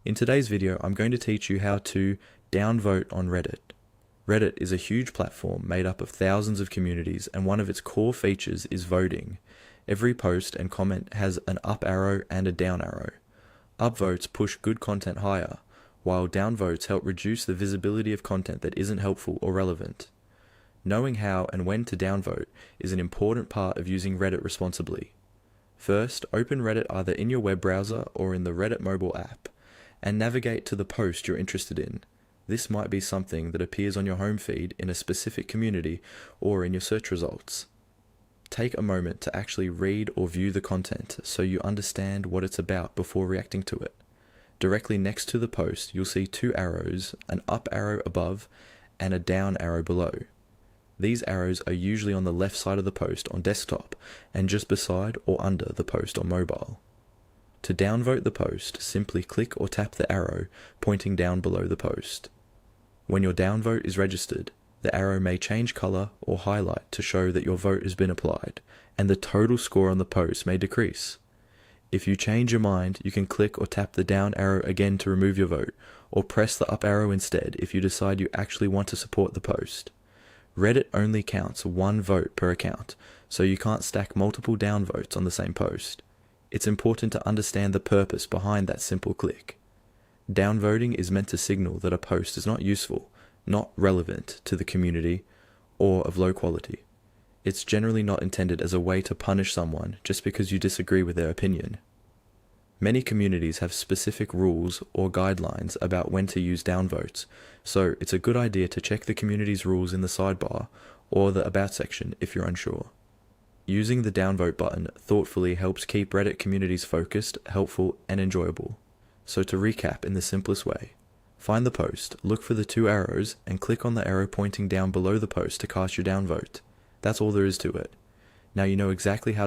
In today's video, I'm going to teach you how to downvote on Reddit. Reddit is a huge platform made up of thousands of communities, and one of its core features is voting. Every post and comment has an up arrow and a down arrow. Upvotes push good content higher, while downvotes help reduce the visibility of content that isn't helpful or relevant. Knowing how and when to downvote is an important part of using Reddit responsibly. First, open Reddit either in your web browser or in the Reddit mobile app, and navigate to the post you're interested in. This might be something that appears on your home feed in a specific community or in your search results. Take a moment to actually read or view the content so you understand what it's about before reacting to it. Directly next to the post, you'll see two arrows, an up arrow above and a down arrow below. These arrows are usually on the left side of the post on desktop and just beside or under the post on mobile. To downvote the post, simply click or tap the arrow pointing down below the post. When your downvote is registered, the arrow may change color or highlight to show that your vote has been applied, and the total score on the post may decrease. If you change your mind, you can click or tap the down arrow again to remove your vote, or press the up arrow instead if you decide you actually want to support the post. Reddit only counts one vote per account, so you can't stack multiple downvotes on the same post. It's important to understand the purpose behind that simple click. Downvoting is meant to signal that a post is not useful, not relevant to the community, or of low quality. It's generally not intended as a way to punish someone just because you disagree with their opinion. Many communities have specific rules or guidelines about when to use downvotes, so it's a good idea to check the community's rules in the sidebar or the About section if you're unsure. Using the downvote button thoughtfully helps keep Reddit communities focused, helpful, and enjoyable. So to recap in the simplest way, find the post, look for the two arrows, and click on the arrow pointing down below the post to cast your downvote. That's all there is to it. Now you know exactly how to